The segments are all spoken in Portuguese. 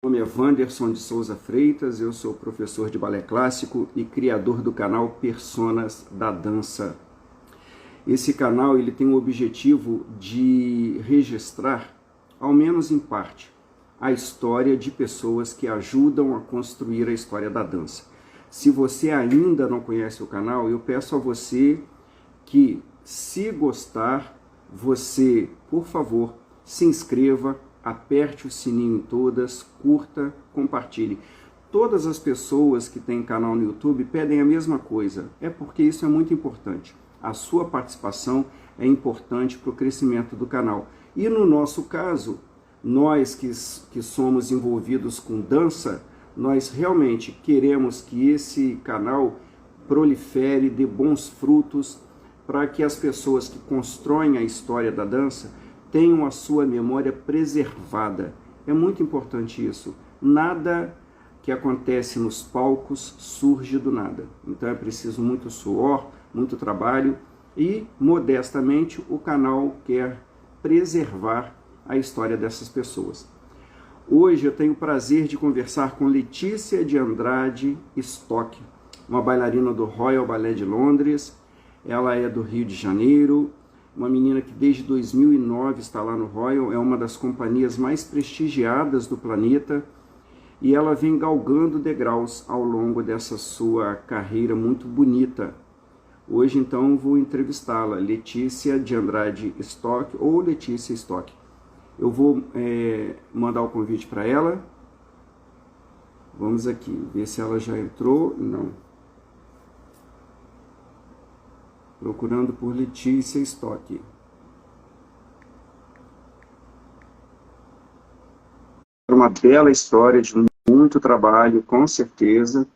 Meu nome é Wanderson de Souza Freitas, eu sou professor de balé clássico e criador do canal Personas da Dança. Esse canal ele tem o objetivo de registrar, ao menos em parte, a história de pessoas que ajudam a construir a história da dança. Se você ainda não conhece o canal, eu peço a você que, se gostar, você, por favor, se inscreva, aperte o sininho em todas, curta, compartilhe. Todas as pessoas que têm canal no YouTube pedem a mesma coisa, é porque isso é muito importante. A sua participação é importante para o crescimento do canal. E no nosso caso, nós que somos envolvidos com dança, nós realmente queremos que esse canal prolifere, dê bons frutos, para que as pessoas que constroem a história da dança tenham a sua memória preservada. É muito importante isso. Nada que acontece nos palcos surge do nada. Então é preciso muito suor, muito trabalho e, modestamente, o canal quer preservar a história dessas pessoas. Hoje eu tenho o prazer de conversar com Letícia de Andrade Stock, uma bailarina do Royal Ballet de Londres. Ela é do Rio de Janeiro, uma menina que desde 2009 está lá no Royal, é uma das companhias mais prestigiadas do planeta, e ela vem galgando degraus ao longo dessa sua carreira muito bonita. Hoje, então, vou entrevistá-la, Letícia de Andrade Stock, ou Letícia Stock. Eu vou mandar o convite para ela. Vamos aqui, ver se ela já entrou. Não. Procurando por Letícia Stock. Uma bela história de muito trabalho, com certeza.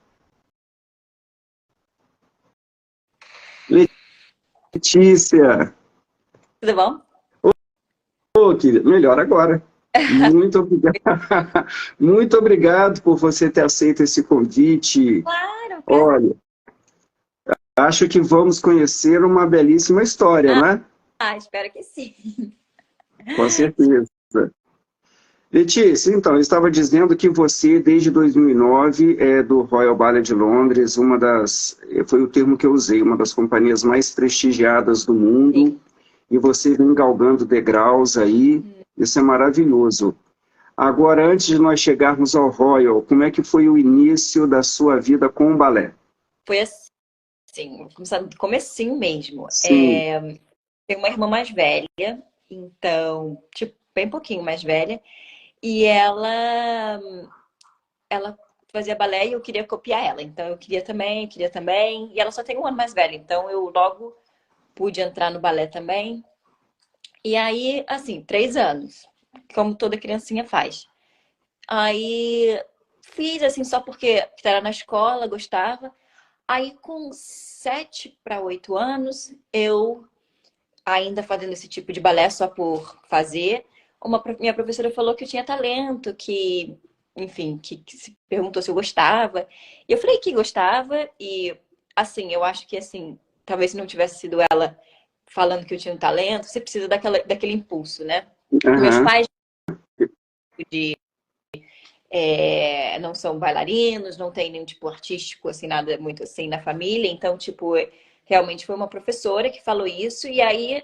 Letícia! Tudo bom? Ô, querida, melhor agora. Muito obrigado. Muito obrigado por você ter aceito esse convite. Claro, prazer. Olha, acho que vamos conhecer uma belíssima história, né? Espero que sim. Com certeza. Letícia, então, eu estava dizendo que você, desde 2009, é do Royal Ballet de Londres, foi o termo que eu usei, uma das companhias mais prestigiadas do mundo, Sim. e você vem galgando degraus aí, isso é maravilhoso. Agora, antes de nós chegarmos ao Royal, como é que foi o início da sua vida com o balé? Foi assim, vou começar do comecinho mesmo. Sim. Tenho uma irmã mais velha, então, tipo, bem pouquinho mais velha, e ela fazia balé e eu queria copiar ela. Então, eu queria também, e ela só tem um ano mais velha, então eu logo pude entrar no balé também. E aí, assim, 3 anos, como toda criancinha faz. Aí fiz assim só porque era na escola, gostava. Aí com 7 para 8 anos, eu ainda fazendo esse tipo de balé só por fazer, minha professora falou que eu tinha talento, que, enfim, que se perguntou se eu gostava. E eu falei que gostava e assim, eu acho que assim, talvez se não tivesse sido ela falando que eu tinha um talento, você precisa daquele impulso, né? Meus Aham. pais não são bailarinos, não tem nenhum tipo artístico, assim, nada muito assim na família. Então, tipo, realmente foi uma professora que falou isso. E aí,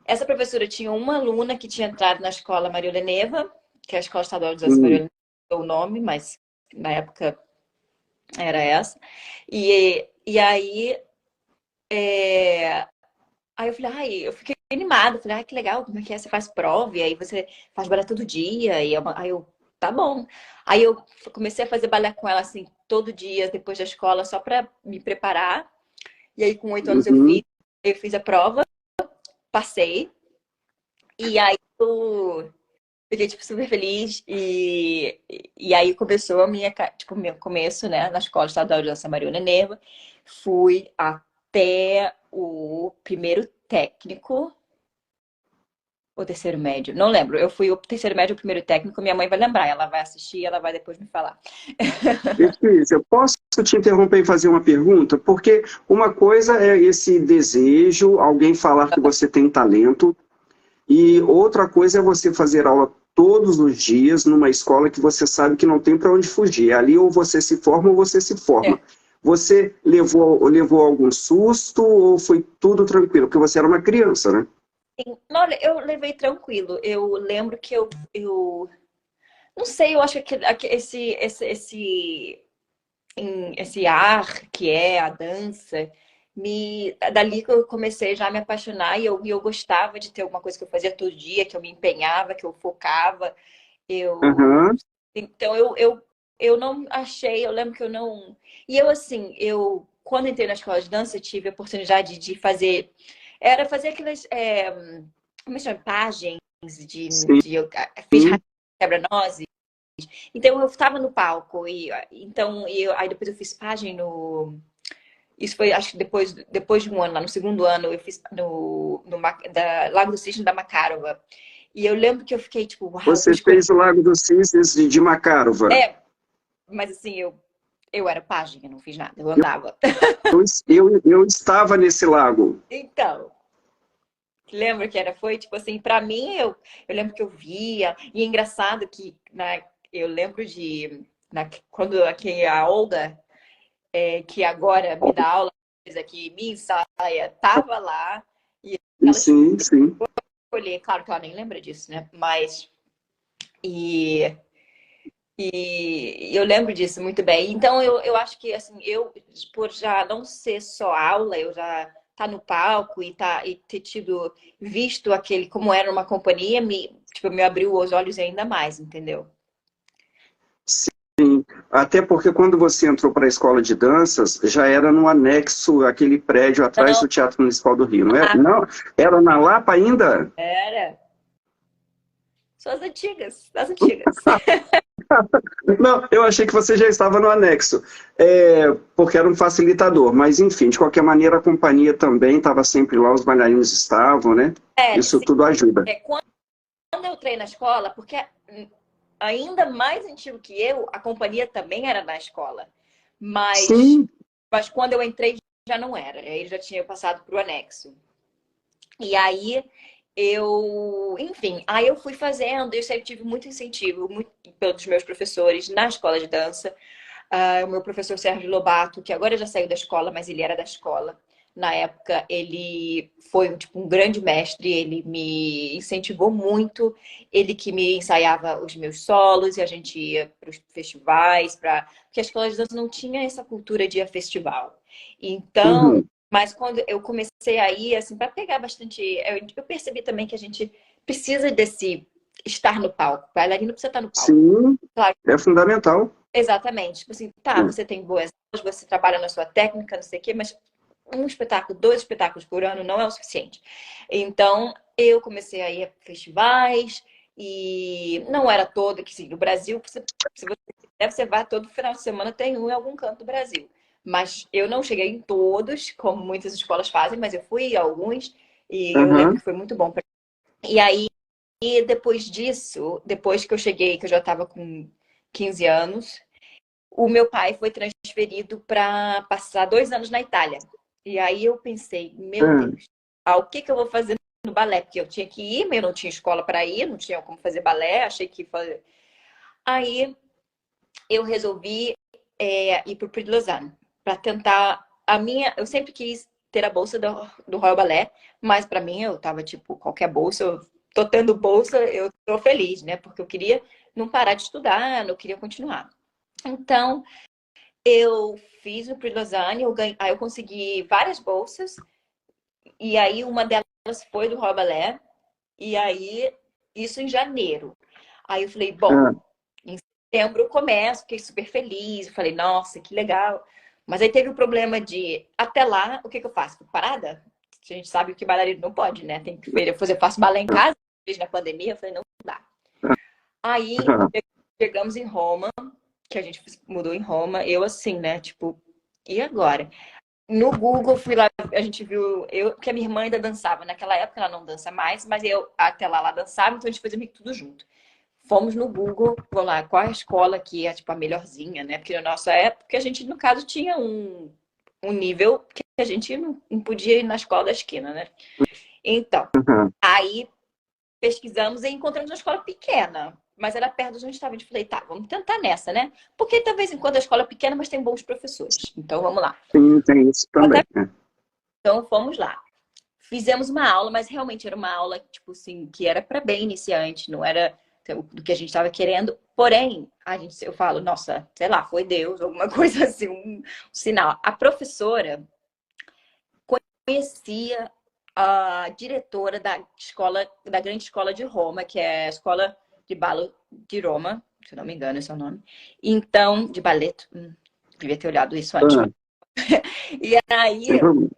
essa professora tinha uma aluna que tinha entrado na escola Maria Helena, que é a Escola Estadual de Dança Maria Hum. Helena, o nome, mas na época era essa. E aí, aí eu falei, eu fiquei animada, falei, que legal, como é que é? Você faz prova, e aí você faz balé todo dia, aí eu, tá bom. Aí eu comecei a fazer balé com ela, assim, todo dia, depois da escola, só pra me preparar. E aí, com 8 anos, Uhum. eu fiz a prova, passei, e aí eu fiquei, tipo, super feliz, e aí começou a tipo, meu começo, né, na Escola Estadual de Dança Maria Nerva. Fui até o primeiro técnico, o terceiro médio, não lembro. Eu fui o terceiro médio, o primeiro técnico. Minha mãe vai lembrar, ela vai assistir, ela vai depois me falar. Letícia, eu posso te interromper e fazer uma pergunta? Porque uma coisa é esse desejo, alguém falar que você tem talento, e outra coisa é você fazer aula todos os dias numa escola que você sabe que não tem para onde fugir. Ali ou você se forma ou você se forma. É. Você levou algum susto ou foi tudo tranquilo? Porque você era uma criança, né? Sim. Olha, eu levei tranquilo. Eu lembro que eu não sei, eu acho que esse ar que é a dança, dali que eu comecei já a me apaixonar e eu gostava de ter alguma coisa que eu fazia todo dia, que eu me empenhava, que eu focava. Eu, Aham. então eu não achei, eu lembro que eu não. E eu assim, quando entrei na escola de dança, eu tive a oportunidade de fazer. Era fazer aquelas. Como se chama? Pagens Sim. eu fiz quebra-nozes. Então eu estava no palco aí depois eu fiz página no. Isso foi, acho que depois de um ano, lá no segundo ano, eu fiz da Lago do Cisne da Macarova. E eu lembro que eu fiquei tipo, uau, eu tô Você escolhendo. fez o Lago dos Cisnes de Macarova. É, mas assim, eu era página, não fiz nada, eu andava. Eu estava nesse lago. Então, lembro que foi tipo assim, pra mim, eu lembro que eu via, e é engraçado que eu lembro quando aqui a Olga, que agora me dá aula, aqui, me ensaia, tava lá, e ela Sim, sim. escolher, claro que ela nem lembra disso, né? Mas, e, e eu lembro disso muito bem. Então, eu acho que, assim, por já não ser só aula, eu já tá no palco e ter visto aquele, como era uma companhia, me abriu os olhos ainda mais, entendeu? Sim. Até porque quando você entrou para a escola de danças, já era no anexo, aquele prédio atrás Não, do Teatro Municipal do Rio, não é? Não, era na Lapa ainda? era. São as antigas, das antigas. Não, eu achei que você já estava no anexo, porque era um facilitador, mas enfim, de qualquer maneira a companhia também estava sempre lá, os bailarinos estavam, né? Isso Sim, tudo ajuda. quando eu entrei na escola, porque ainda mais antigo que eu, a companhia também era na escola. Mas, Sim. mas quando eu entrei já não era. Aí já tinha passado para o anexo. E aí enfim, aí eu fui fazendo, eu sempre tive muito incentivo muito, pelos meus professores na escola de dança. O meu professor Sérgio Lobato, que agora já saiu da escola, mas ele era da escola. Na época, ele foi tipo, um grande mestre, ele me incentivou muito, ele que me ensaiava os meus solos e a gente ia para os festivais, porque a escola de dança não tinha essa cultura de ir a festival. Então, Uhum. mas quando eu comecei a ir, assim, para pegar bastante, eu percebi também que a gente precisa desse estar no palco. O bailarino precisa estar no palco. Sim, Claro. é fundamental. Exatamente. Tipo assim, tá, você tem boas aulas, você trabalha na sua técnica, não sei o quê, mas um espetáculo, dois espetáculos por ano não é o suficiente. Então, eu comecei a ir a festivais e não era todo, que sim, no Brasil, se você quiser, você vai todo final de semana, tem um em algum canto do Brasil. Mas eu não cheguei em todos, como muitas escolas fazem, mas eu fui a alguns e eu lembro Uhum. que foi muito bom. E aí, depois disso, depois que eu cheguei, que eu já estava com 15 anos, o meu pai foi transferido para passar 2 anos na Itália. E aí eu pensei, meu Ah, Deus, o que eu vou fazer no balé? Porque eu tinha que ir, mas eu não tinha escola para ir, não tinha como fazer balé, achei que ia fazer. Aí eu resolvi ir para o Prix de Lausanne para tentar a minha. Eu sempre quis ter a bolsa do Royal Ballet, mas para mim eu tava tipo, qualquer bolsa, eu tô tendo bolsa, eu tô feliz, né? Porque eu queria não parar de estudar, não queria continuar. Então, eu fiz o Prix de Lausanne, aí eu consegui várias bolsas, e aí uma delas foi do Royal Ballet, e aí, isso em janeiro. Aí eu falei, bom, ah, em setembro eu começo, fiquei super feliz, eu falei, nossa, que legal. Mas aí teve o problema de, até lá, o que eu faço? Fico parada? A gente sabe que bailarino não pode, né? Tem que fazer, eu faço balé em casa, fiz na pandemia, eu falei, não dá. Aí ah, chegamos em Roma, que a gente mudou em Roma, eu assim, né? Tipo, e agora? No Google, fui lá, a gente viu, porque a minha irmã ainda dançava. Naquela época ela não dança mais, mas eu até lá ela dançava, então a gente fazia meio que tudo junto. Fomos no Google, vamos lá, qual a escola que é tipo a melhorzinha, né? Porque na nossa época a gente, no caso, tinha um nível que a gente não podia ir na escola da esquina, né? Então, ah. aí pesquisamos e encontramos uma escola pequena, mas era perto de onde a gente estava. A gente falei, tá, vamos tentar nessa, né? Porque talvez enquanto a escola é pequena, mas tem bons professores. Então vamos lá. Sim, tem isso também, né? Então fomos lá. Fizemos uma aula, mas realmente era uma aula, tipo assim, que era para bem iniciante, não era do que a gente estava querendo. Porém, eu falo, nossa, sei lá, foi Deus, alguma coisa assim, um sinal. A professora conhecia a diretora da escola, da grande escola de Roma, que é a Escola de Ballo de Roma, se não me engano, esse é o nome. Então, de ballet, devia ter olhado isso antes. Ah, E sem aí problema.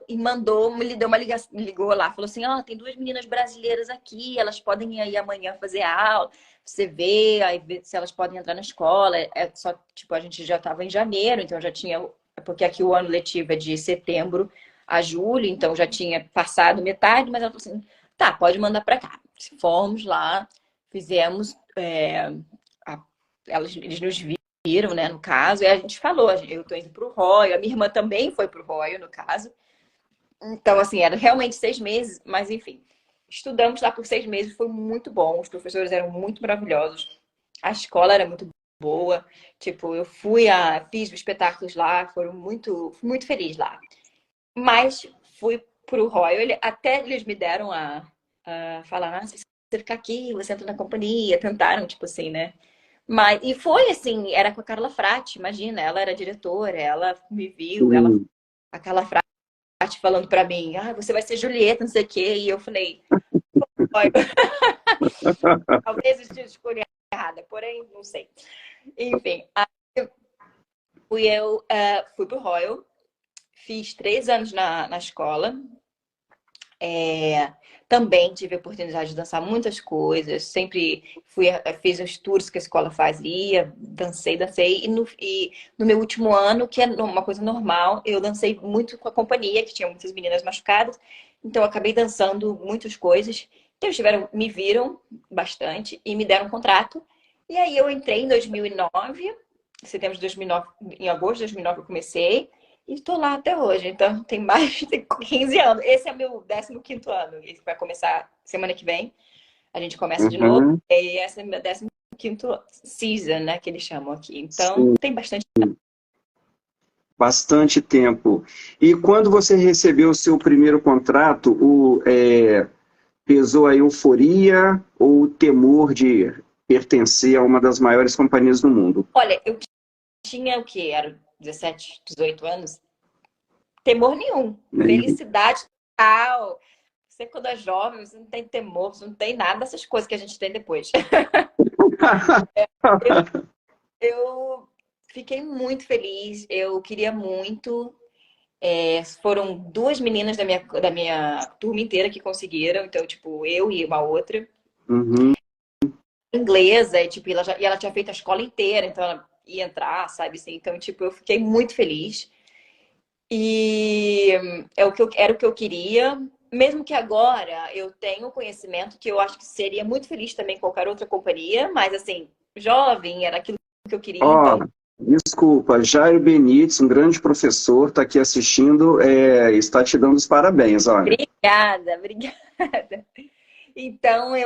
e mandou, me deu uma ligação, me ligou lá, falou assim, ó, tem duas meninas brasileiras aqui, elas podem ir aí amanhã fazer aula, você vê, aí vê se elas podem entrar na escola. É só, tipo, a gente já estava em janeiro, então já tinha, porque aqui o ano letivo é de setembro a julho, então já tinha passado metade, mas ela falou assim, tá, pode mandar para cá. Fomos lá, fizemos, eles nos viram, né, no caso, e a gente falou, eu tô indo pro Royal, a minha irmã também foi pro Royal, no caso. Então, assim, era realmente 6 meses, mas enfim. Estudamos lá por 6 meses, foi muito bom. Os professores eram muito maravilhosos. A escola era muito boa. Tipo, fiz os espetáculos lá, fui muito feliz lá. Mas fui pro Royal, até eles me deram a falar, se você ficar aqui, você entra na companhia. Tentaram, tipo assim, né? E foi assim, era com a Carla Frati, imagina, ela era diretora, ela me viu, Sim. a Carla Frati falando pra mim, você vai ser Julieta, não sei o quê. E eu falei, olha, talvez eu esteja escolhendo errada, porém, não sei. Enfim, aí fui pro Royal, fiz 3 anos na escola. Também tive a oportunidade de dançar muitas coisas, sempre fiz os tours que a escola fazia, dancei. E no meu último ano, que é uma coisa normal, eu dancei muito com a companhia, que tinha muitas meninas machucadas, então eu acabei dançando muitas coisas. Então, eles me viram bastante e me deram um contrato. E aí eu entrei em 2009, em setembro de 2009, em agosto de 2009 eu comecei. E estou lá até hoje, então tem mais de 15 anos. Esse é meu 15º ano. Esse vai começar semana que vem. A gente começa de novo. Uhum. E esse é meu 15º season, né? Que eles chamam aqui. Então Sim, tem bastante. bastante tempo. E quando você recebeu o seu primeiro contrato, pesou a euforia ou o temor de pertencer a uma das maiores companhias do mundo? Olha, eu tinha o quê? Era 17, 18 anos? Temor nenhum. Né? Felicidade total. Você, quando é jovem, você não tem temor, você não tem nada dessas coisas que a gente tem depois. Eu fiquei muito feliz, eu queria muito. Foram duas meninas da minha turma inteira que conseguiram, então, tipo, eu e uma outra. Uhum. Inglesa, e, tipo, ela tinha feito a escola inteira, então ela ia entrar, sabe assim? Então, tipo, eu fiquei muito feliz. E era o que eu queria. Mesmo que agora eu tenha o conhecimento que eu acho que seria muito feliz também em qualquer outra companhia, mas assim, jovem, era aquilo que eu queria, Ó, então. desculpa, Jairo Benites, um grande professor, está aqui assistindo, está te dando os parabéns, olha. Obrigada, obrigada. Então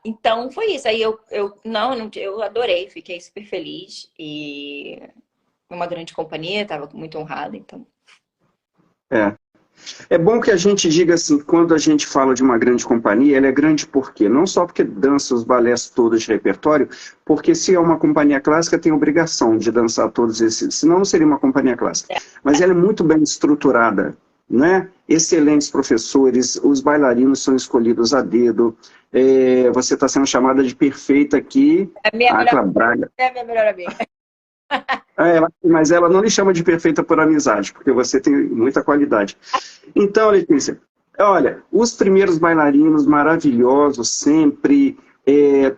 então foi isso. Aí eu adorei, fiquei super feliz e uma grande companhia, estava muito honrada, então. É. É bom que a gente diga assim, quando a gente fala de uma grande companhia, ela é grande por quê? Não só porque dança os balés todos de repertório, porque se é uma companhia clássica, tem obrigação de dançar todos esses, senão não seria uma companhia clássica. Mas ela é muito bem estruturada, né? Excelentes professores, os bailarinos são escolhidos a dedo, você está sendo chamada de perfeita aqui, É a minha a melhor, Acla Braga. é a minha melhor amiga. Mas ela não lhe chama de perfeita por amizade, porque você tem muita qualidade. Então, Letícia, olha, os primeiros bailarinos maravilhosos, sempre,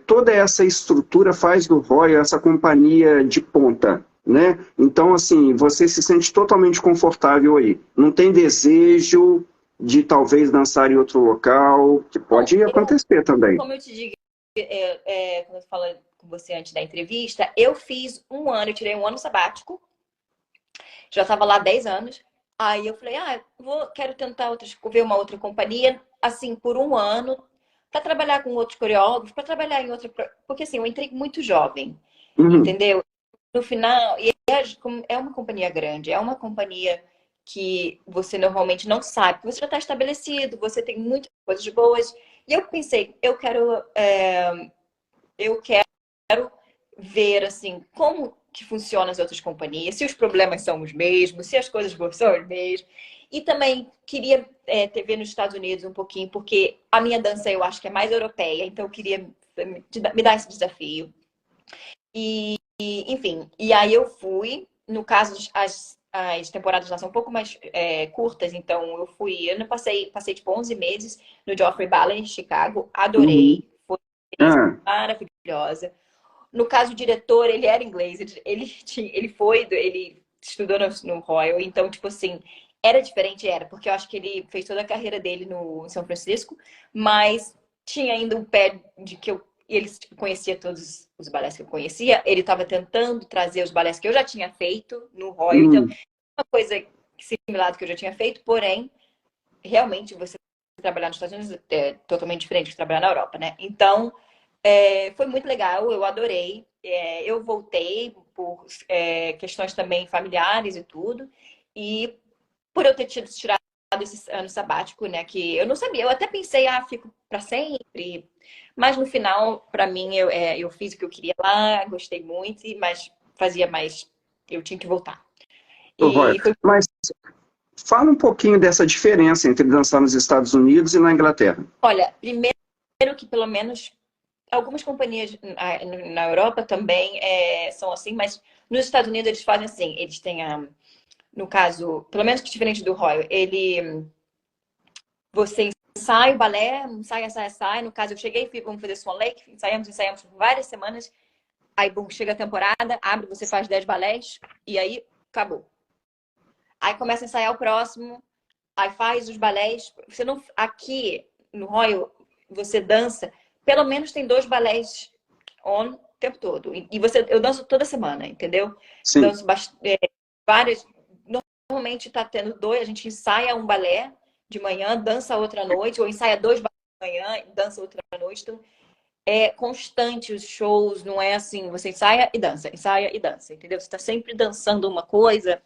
toda essa estrutura faz do Royal essa companhia de ponta, né? Então, assim, você se sente totalmente confortável aí. Não tem desejo de talvez dançar em outro local, que Bom, pode acontecer também. como eu te digo, quando eu falei com você antes da entrevista, eu fiz um ano, eu tirei um ano sabático, já estava lá 10 anos. Aí eu falei, quero tentar ver uma outra companhia, assim, por um ano, para trabalhar com outros coreógrafos, para trabalhar em outra. Porque assim, eu entrei muito jovem, Uhum. entendeu? No final, é uma companhia grande, é uma companhia que você normalmente não sabe, porque você já está estabelecido, você tem muitas coisas boas. E eu pensei, eu quero ver assim como que funcionam as outras companhias, se os problemas são os mesmos, se as coisas boas são as mesmas. E também queria ver nos Estados Unidos um pouquinho, porque a minha dança eu acho que é mais europeia, então eu queria me dar esse desafio. Enfim, e aí eu fui. No caso, as temporadas lá são um pouco mais curtas, então eu não passei tipo 11 meses no Joffrey Ballet em Chicago, Uhum. adorei, foi uma experiência Ah, maravilhosa. No caso, o diretor, ele era inglês, ele estudou no Royal, então, tipo assim, era diferente, era, porque eu acho que ele fez toda a carreira dele no em São Francisco, mas tinha ainda um pé de que ele tipo, conhecia todos os balés que eu conhecia, ele estava tentando trazer os balés que eu já tinha feito no Royal, então, hum. uma coisa similar do que eu já tinha feito, porém, realmente você trabalhar nos Estados Unidos é totalmente diferente de trabalhar na Europa, né? Então, foi muito legal, eu adorei. Eu voltei por questões também familiares e tudo. E por eu ter tirado esse ano sabático, né? Que eu não sabia, eu até pensei, fico para sempre. Mas no final, para mim, eu fiz o que eu queria lá, gostei muito, mas fazia mais. Eu tinha que voltar. Ô, E Roy, foi, mas fala um pouquinho dessa diferença entre dançar nos Estados Unidos e na Inglaterra. olha, primeiro que pelo menos algumas companhias na Europa também são assim, mas nos Estados Unidos eles fazem assim, eles têm no caso, pelo menos que diferente do Royal, você ensaia o balé, ensaia. No caso, eu cheguei, vamos fazer Swan Lake, ensaiamos por várias semanas. Aí, bom, chega a temporada, abre, você faz 10 balés e aí acabou. Aí começa a ensaiar o próximo, aí faz os balés. Você não, aqui no Royal, você dança, pelo menos tem 2 balés on o tempo todo. E eu danço toda semana, entendeu? Sim. Danço várias. Normalmente tá tendo 2, a gente ensaia um balé de manhã, dança outra noite, ou ensaia 2 balés de manhã e dança outra noite. Então, é constante os shows, não é assim, você ensaia e dança, entendeu? Você tá sempre dançando uma coisa.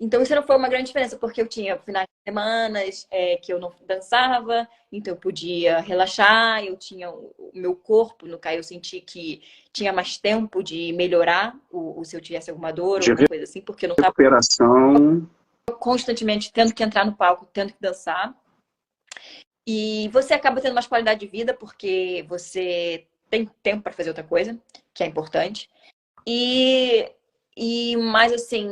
Então, isso não foi uma grande diferença, porque eu tinha finais de semanas que eu não dançava, então eu podia relaxar, eu tinha o meu corpo, no caso, eu senti que tinha mais tempo de melhorar se eu tivesse alguma dor ou De alguma coisa assim, porque eu não estava recuperação. constantemente tendo que entrar no palco, tendo que dançar. E você acaba tendo mais qualidade de vida, porque você tem tempo para fazer outra coisa, que é importante. E mais assim,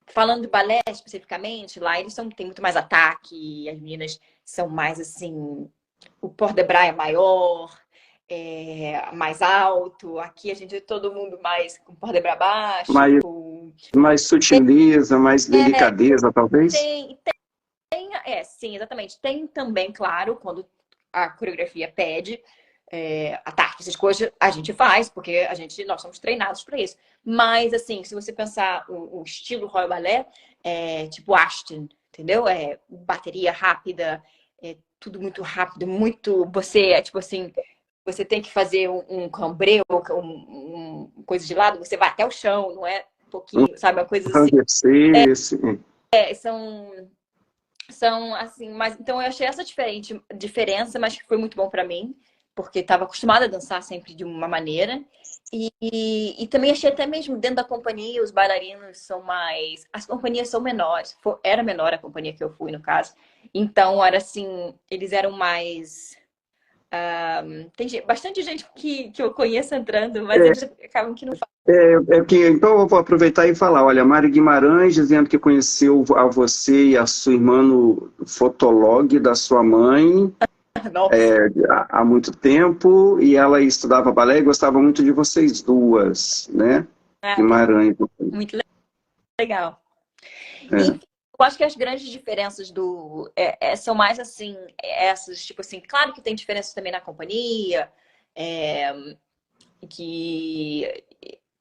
falando de balé especificamente, lá eles têm muito mais ataque, as meninas são mais assim, o port de bras é maior, mais alto. Aqui a gente é todo mundo mais com port de bras baixo. Mais, mais sutileza, mais É, delicadeza, talvez? tem, sim, exatamente. Tem também, claro, quando a coreografia pede ataque, essas coisas, a gente faz, porque nós somos treinados para isso. Mas, assim, se você pensar o estilo Royal Ballet, tipo Ashton, entendeu? Bateria rápida, tudo muito rápido, muito. Você é tipo assim, você tem que fazer um cambreu, coisa de lado, você vai até o chão, não é um Um pouquinho, sabe? Uma coisa assim. enrandecer, sim. São assim, mas então eu achei essa diferença, mas que foi muito bom para mim, porque estava acostumada a dançar sempre de uma maneira. E também achei até mesmo dentro da companhia, os bailarinos são mais. As companhias são menores. Era menor a companhia que eu fui, no caso. Então, era assim, eles eram mais. Tem bastante gente que eu conheço entrando, mas eles acabam que não fazem. Então eu vou aproveitar e falar, olha, Mário Guimarães dizendo que conheceu a você e a sua irmã no fotolog da sua mãe Nossa, há muito tempo, e ela estudava balé e gostava muito de vocês duas, né? que Guimarães. muito legal. É. Enfim, eu acho que as grandes diferenças são mais assim, essas, tipo assim, claro que tem diferenças também na companhia, é, que,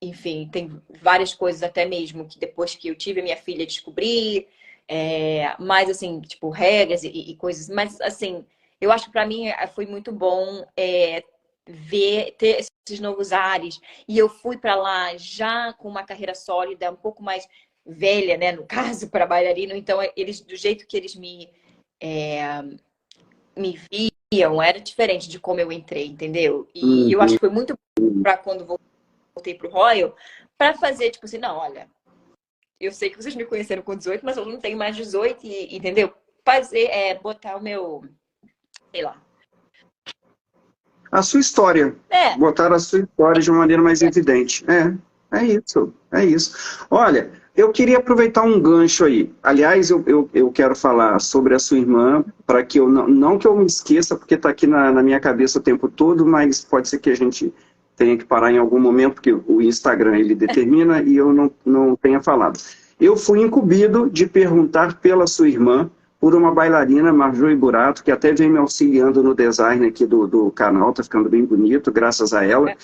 enfim, tem várias coisas até mesmo que depois que eu tive a minha filha descobri. mais assim, tipo, regras e coisas. Mas assim, eu acho que para mim foi muito bom ter esses novos ares. E eu fui para lá já com uma carreira sólida, um pouco mais velha, né? No caso, para bailarino. Então, eles, do jeito que eles me viam, era diferente de como eu entrei, entendeu? E eu acho Uhum. que foi muito para quando voltei pro Royal, para fazer, tipo assim, não, olha, eu sei que vocês me conheceram com 18, mas eu não tenho mais 18, entendeu? Fazer, botar o meu, sei lá. A sua história. É, Botar a sua história de uma maneira mais evidente. É isso, é isso. Olha, eu queria aproveitar um gancho aí. Aliás, eu quero falar sobre a sua irmã, para que eu não que eu me esqueça, porque está aqui na minha cabeça o tempo todo, mas pode ser que a gente tenha que parar em algum momento, porque o Instagram ele determina e eu não tenha falado. Eu fui incumbido de perguntar pela sua irmã, por uma bailarina, Marjorie Burato, que até vem me auxiliando no design aqui do canal, está ficando bem bonito, graças a ela.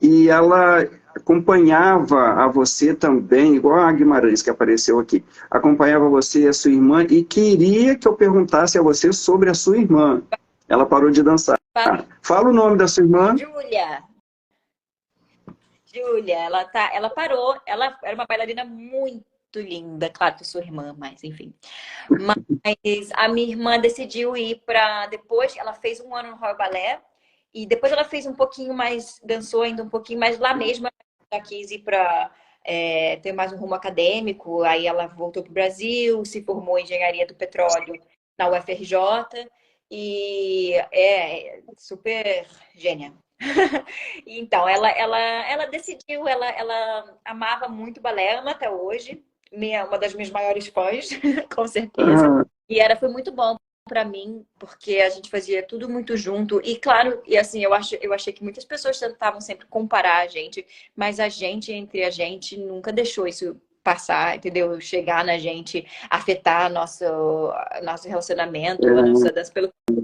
E ela acompanhava a você também, igual a Guimarães que apareceu aqui, acompanhava você e a sua irmã e queria que eu perguntasse a você sobre a sua irmã. Ela parou de dançar. Fala o nome da sua irmã. Júlia. Júlia, ela parou, ela era uma bailarina muito linda, claro que eu sou irmã, mas enfim. Mas a minha irmã decidiu ir para depois, ela fez um ano no Royal Ballet e depois ela fez um pouquinho mais, dançou ainda um pouquinho mais lá mesmo, ela quis ir para ter mais um rumo acadêmico, aí ela voltou para o Brasil, se formou em engenharia do petróleo na UFRJ e é super gênia. Então, ela decidiu, ela amava muito balé, ama até hoje, uma das minhas maiores fãs, com certeza. Ah, E foi muito bom para mim, porque a gente fazia tudo muito junto. E claro, e assim, eu achei que muitas pessoas tentavam sempre comparar a gente, mas a gente, entre a gente, nunca deixou isso passar, entendeu? Chegar na gente, afetar nosso relacionamento, a nossa dança.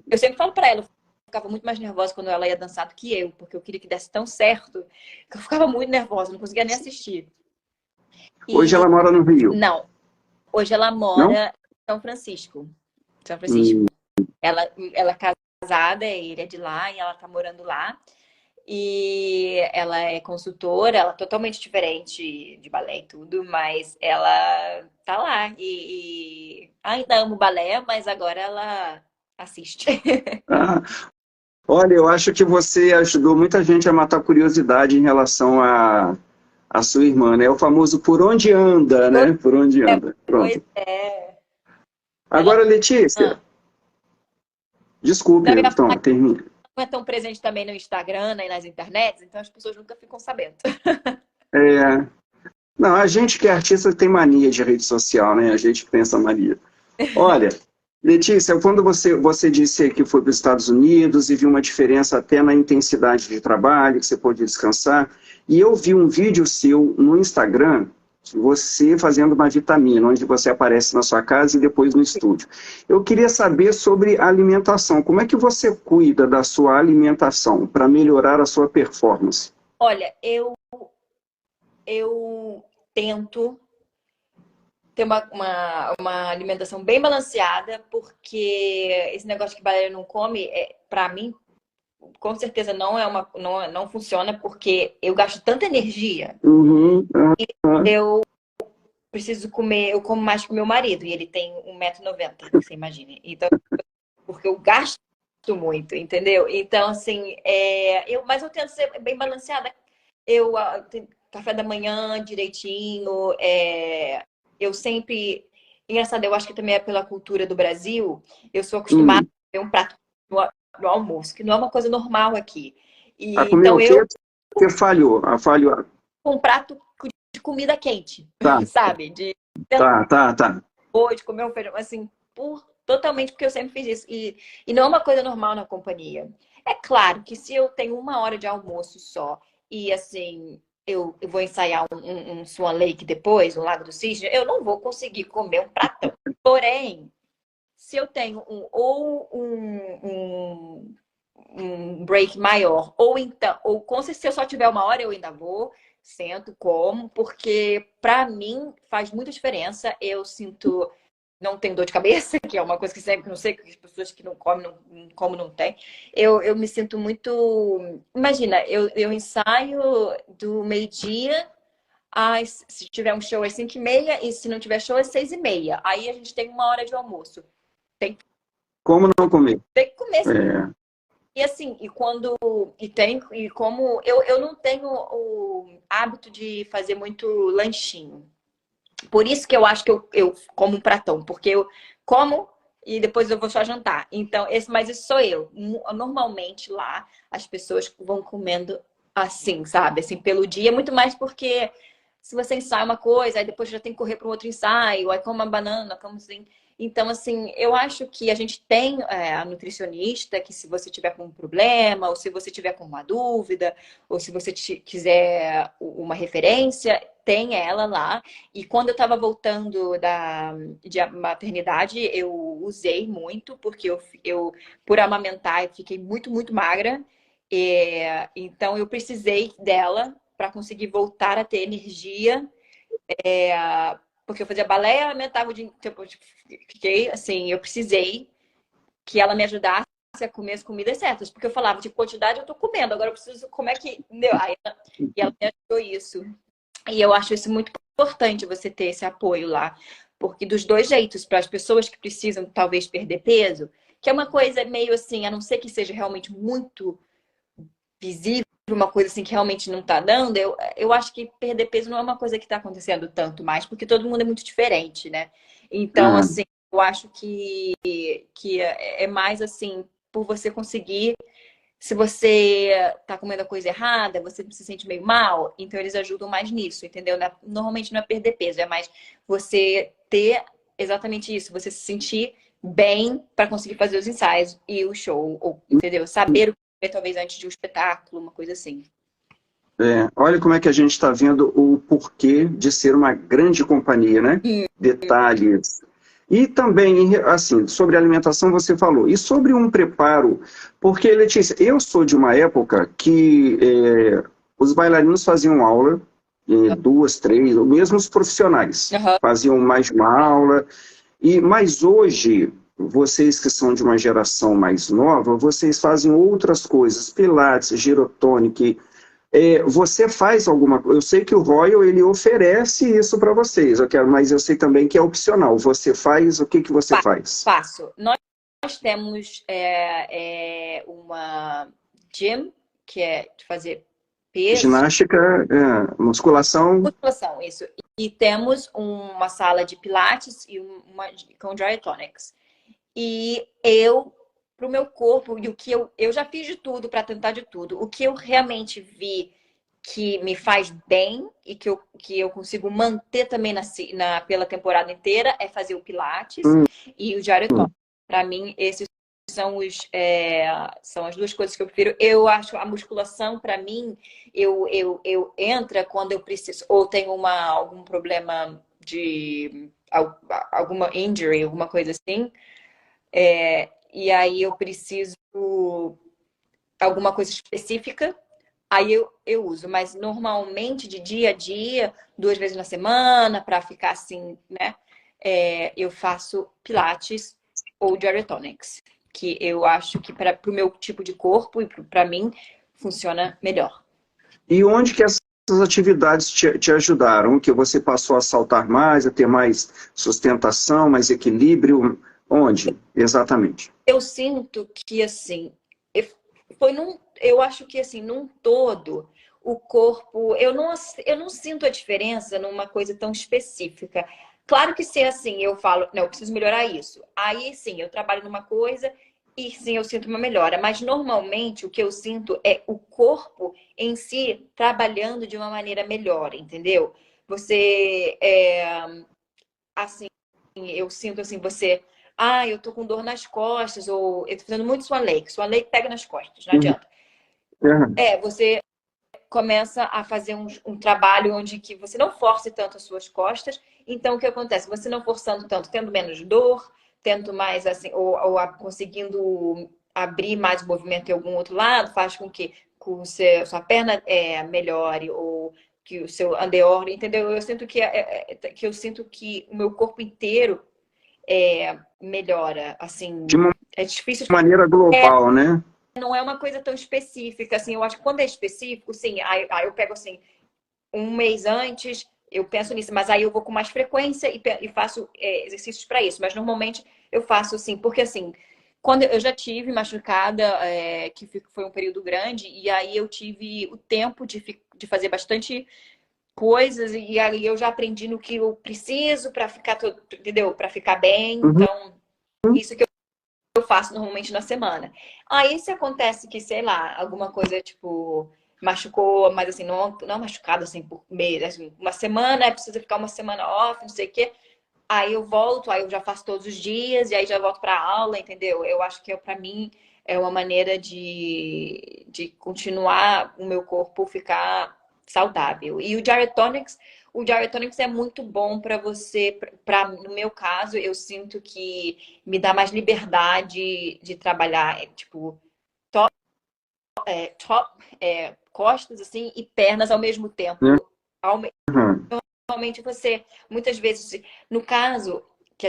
Eu sempre falo para ela, eu ficava muito mais nervosa quando ela ia dançar do que eu, porque eu queria que desse tão certo, que eu ficava muito nervosa, não conseguia nem assistir. hoje E ela mora no Rio, não, hoje ela não? mora em São Francisco. São Hum, Francisco. Ela é casada, ele é de lá e ela tá morando lá. E ela é consultora, ela é totalmente diferente de balé e tudo, mas ela tá lá. E ainda amo balé, mas agora ela assiste. ah, olha, eu acho que você ajudou muita gente a matar a curiosidade em relação a sua irmã, né? O famoso por onde anda, né? Por onde anda. Pois Pronto. é. Ela Agora, Letícia, ah, desculpe, não, eu ia então, falar que termine. não é tão presente também no Instagram e nas internets, então as pessoas nunca ficam sabendo. É, não, a gente que é artista tem mania de rede social, né? A gente pensa mania. Olha, Letícia, quando você disse que foi para os Estados Unidos e viu uma diferença até na intensidade de trabalho, que você pôde descansar, e eu vi um vídeo seu no Instagram, você fazendo uma vitamina, onde você aparece na sua casa e depois no estúdio. Eu queria saber sobre a alimentação. Como é que você cuida da sua alimentação para melhorar a sua performance? Olha, eu tento ter uma alimentação bem balanceada, porque esse negócio que bailarino não come, para mim, com certeza não funciona, porque eu gasto tanta energia, Uhum, aham. eu preciso comer, eu como mais que o meu marido, e ele tem 1,90 m, você imagina. Então, porque eu gasto muito, entendeu? Então, assim, mas eu tento ser bem balanceada. Eu tenho café da manhã direitinho, eu sempre. Engraçado, eu acho que também é pela cultura do Brasil, eu sou acostumada Hum. a comer um prato no almoço, que não é uma coisa normal aqui. A E comer o então quê? eu Você falhou. A falhou. com um prato de comida quente, Tá, sabe? De tá. de comer um feijão, assim, totalmente porque eu sempre fiz isso. E não é uma coisa normal na companhia. É claro que se eu tenho 1 hora de almoço só e, assim, eu vou ensaiar um Swan Lake depois, um Lago do Cisne, eu não vou conseguir comer um pratão. Porém, se eu tenho um break maior, ou então, se eu só tiver 1 hora, eu ainda vou. sento, como, porque para mim faz muita diferença. Eu sinto, não tenho dor de cabeça, que é uma coisa que sempre, não sei, que as pessoas que não comem, não, como não tem. Eu me sinto muito. Imagina, eu ensaio do meio-dia. Se tiver um show às 5h30 e se não tiver show às 6h30. Aí a gente tem 1 hora de almoço. Tem, Como não comer? tem que comer. É. E assim, e como eu não tenho o hábito de fazer muito lanchinho. Por isso que eu acho que eu como um pratão, porque eu como e depois eu vou só jantar. Então, mas isso sou eu. Normalmente lá as pessoas vão comendo assim, sabe? Assim, pelo dia, muito mais porque se você ensaia uma coisa, aí depois já tem que correr para um outro ensaio, aí come uma banana, como assim. Então, assim, eu acho que a gente tem a nutricionista que se você tiver com um problema, ou se você tiver com uma dúvida, ou se você quiser uma referência, tem ela lá. E quando eu estava voltando de maternidade, eu usei muito, porque por amamentar, eu fiquei muito, muito magra. Então, eu precisei dela para conseguir voltar a ter energia. Porque eu fazia balé, amamentava o dia inteiro. Fiquei assim, eu precisei que ela me ajudasse a comer as comidas certas. Porque eu falava, de quantidade eu tô comendo, agora eu preciso, como é que. Entendeu? E ela me ajudou isso. E eu acho isso muito importante você ter esse apoio lá. Porque dos dois jeitos, para as pessoas que precisam talvez perder peso, que é uma coisa meio assim, a não ser que seja realmente muito visível, uma coisa assim que realmente não tá dando, eu acho que perder peso não é uma coisa que tá acontecendo tanto mais, porque todo mundo é muito diferente, né? Então, Ah, assim, eu acho que é mais assim, por você conseguir. Se você tá comendo a coisa errada, você se sente meio mal, então eles ajudam mais nisso, entendeu? Normalmente não é perder peso, é mais você ter exatamente isso, você se sentir bem para conseguir fazer os ensaios e o show, ou, entendeu? Saber o que fazer, talvez antes de um espetáculo, uma coisa assim. olha como é que a gente está vendo o porquê de ser uma grande companhia, né? Hum. Detalhes. E também, assim, sobre alimentação você falou. E sobre um preparo, porque, Letícia, eu sou de uma época que os bailarinos faziam aula, 2, 3, ou mesmo os profissionais Aham. faziam mais de uma aula. Mas hoje, vocês que são de uma geração mais nova, vocês fazem outras coisas, pilates, girotonic. Você faz alguma coisa? Eu sei que o Royal ele oferece isso para vocês, mas eu sei também que é opcional. Você faz, o que que você faz? Faço. Nós temos uma gym, que é de fazer peso. Ginástica, musculação. Musculação, isso. E temos uma sala de pilates e uma com dietonics. E pro meu corpo, e o que eu já fiz de tudo para tentar de tudo, o que eu realmente vi que me faz bem e que eu consigo manter também pela temporada inteira é fazer o pilates Hum, e o dietonics. Para mim, esses são as duas coisas que eu prefiro. Eu acho a musculação, para mim, eu entra quando eu preciso, ou tenho algum problema de alguma injury, alguma coisa assim, e aí eu preciso alguma coisa específica, aí eu uso. Mas normalmente, de dia a dia, 2 vezes na semana, para ficar assim, né? Eu faço pilates ou dietonics, que eu acho que para o meu tipo de corpo e para mim funciona melhor. E onde que essas atividades te ajudaram? Que você passou a saltar mais, a ter mais sustentação, mais equilíbrio? Onde, exatamente? Eu sinto que assim, eu acho que assim, num todo, o corpo, eu não sinto a diferença numa coisa tão específica. Claro que se é assim, eu falo, não, eu preciso melhorar isso. Aí sim, eu trabalho numa coisa e sim, eu sinto uma melhora. Mas normalmente o que eu sinto é o corpo em si trabalhando de uma maneira melhor, entendeu? Você assim, eu sinto assim, eu tô com dor nas costas, ou eu tô fazendo muito Swan Lake pega nas costas, não Uhum. adianta. Uhum. Você começa a fazer um trabalho onde que você não force tanto as suas costas. Então, o que acontece? Você não forçando tanto, tendo menos dor, tendo mais assim, conseguindo abrir mais o movimento em algum outro lado, faz com que sua perna melhore, ou que o seu andeor, entendeu? Eu sinto que eu sinto que o meu corpo inteiro melhora, assim, De uma é difícil. maneira global, né? Não é uma coisa tão específica, assim, eu acho que quando é específico, sim, aí eu pego, assim, um mês antes, eu penso nisso, mas aí eu vou com mais frequência e faço exercícios para isso, mas normalmente eu faço, assim, porque, assim, quando eu já tive machucada, que foi um período grande, e aí eu tive o tempo de fazer bastante coisas, e aí eu já aprendi no que eu preciso para ficar, entendeu? Para ficar bem, Uhum. então, isso que eu faço normalmente na semana. Aí se acontece que, sei lá, alguma coisa tipo machucou, mas assim, não machucado assim por mês, assim, uma semana, precisa ficar uma semana off, não sei o quê. Aí eu volto, aí eu já faço todos os dias e aí já volto para aula, entendeu? Eu acho que para mim é uma maneira de continuar o meu corpo ficar saudável. E o Dietonics é muito bom para você, no meu caso, eu sinto que me dá mais liberdade de trabalhar, tipo, costas assim e pernas ao mesmo tempo. Uhum. Normalmente você, muitas vezes, no caso que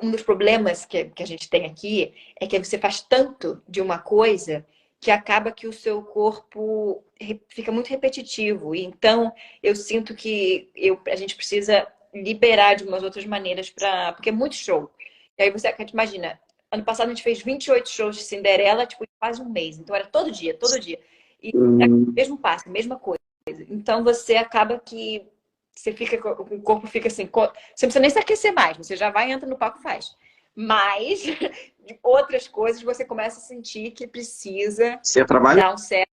um dos problemas que a gente tem aqui é que você faz tanto de uma coisa que acaba que o seu corpo fica muito repetitivo. E então, eu sinto que a gente precisa liberar de umas outras maneiras porque é muito show. E aí você imagina, ano passado a gente fez 28 shows de Cinderela, tipo, em quase um mês. Então era todo dia, todo dia. E mesmo passo, mesma coisa. Então você acaba que o corpo fica assim, você não precisa nem se aquecer mais, você já vai, entra no palco e faz. Mas outras coisas você começa a sentir que precisa Você trabalha? dar um certo.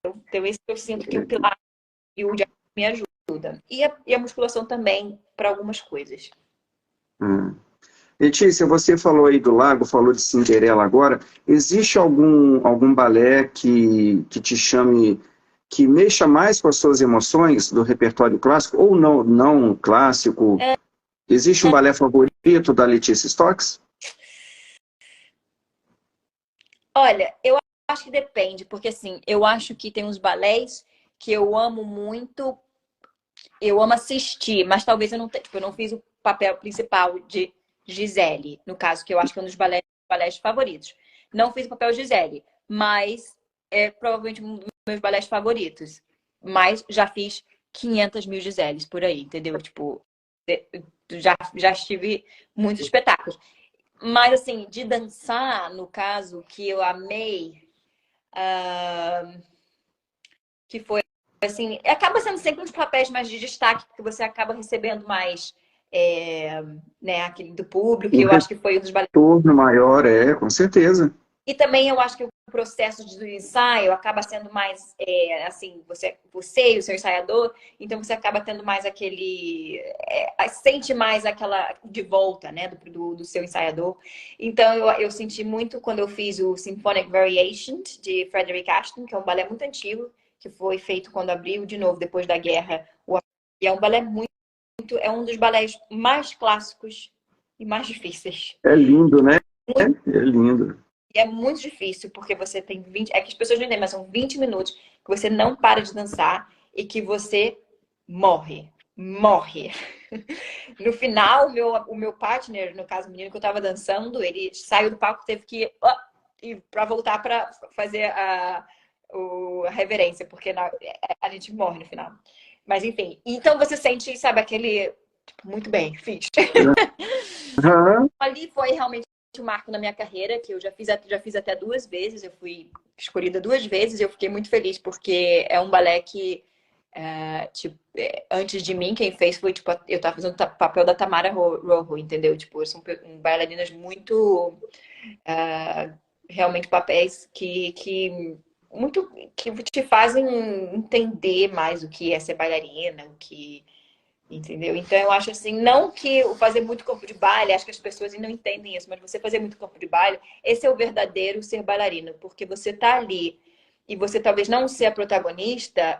Então, esse eu sinto que o Pilates e o Yoga me ajuda. E a musculação também, para algumas coisas. Letícia, você falou aí do lago, falou de Cinderela agora. Existe algum balé que te chame, que mexa mais com as suas emoções do repertório clássico ou não clássico? Existe um balé favorito da Letícia Stocks? Olha, eu acho que depende, porque assim, eu acho que tem uns balés que eu amo muito, eu amo assistir, mas talvez eu não tenha, tipo, eu não fiz o papel principal de Gisele, no caso, que eu acho que é um dos balés favoritos. Não fiz o papel Gisele, mas é provavelmente um dos meus balés favoritos. Mas já fiz 500 mil Giseles por aí, entendeu? Tipo, já estive muitos espetáculos. Mas, assim, de dançar, no caso, que eu amei, que foi, assim, acaba sendo sempre uns papéis mais de destaque, porque você acaba recebendo mais, né, aquele do público, Um e eu acho que foi um dos balés. retorno maior, com certeza. E também eu acho que o processo do ensaio acaba sendo mais, assim, você e o seu ensaiador, então você acaba tendo mais sente mais aquela de volta, né, do seu ensaiador. Então eu senti muito quando eu fiz o Symphonic Variation de Frederick Ashton, que é um balé muito antigo, que foi feito quando abriu de novo, depois da guerra. E é um balé é um dos balés mais clássicos e mais difíceis. É lindo, né? É lindo. E é muito difícil, porque você tem 20. É que as pessoas não entendem, mas são 20 minutos que você não para de dançar e que você morre. Morre. No final, o meu partner, no caso, o menino que eu tava dançando, ele saiu do palco, teve que ir para voltar para fazer a reverência, porque a gente morre no final. Mas enfim, então você sente, sabe, aquele. Tipo, muito bem, fiz. Uhum. Ali foi realmente um marco na minha carreira, que eu já fiz até 2 vezes, eu fui escolhida 2 vezes, e eu fiquei muito feliz, porque é um balé que, tipo, antes de mim, quem fez foi, tipo, eu tava fazendo o papel da Tamara Rojo, entendeu? Tipo, são bailarinas muito, realmente papéis que te fazem entender mais o que é ser bailarina, o que. Entendeu? Então eu acho assim, não que o fazer muito corpo de baile, acho que as pessoas ainda não entendem isso, mas você fazer muito corpo de baile, esse é o verdadeiro ser bailarino, porque você tá ali e você talvez não ser a protagonista,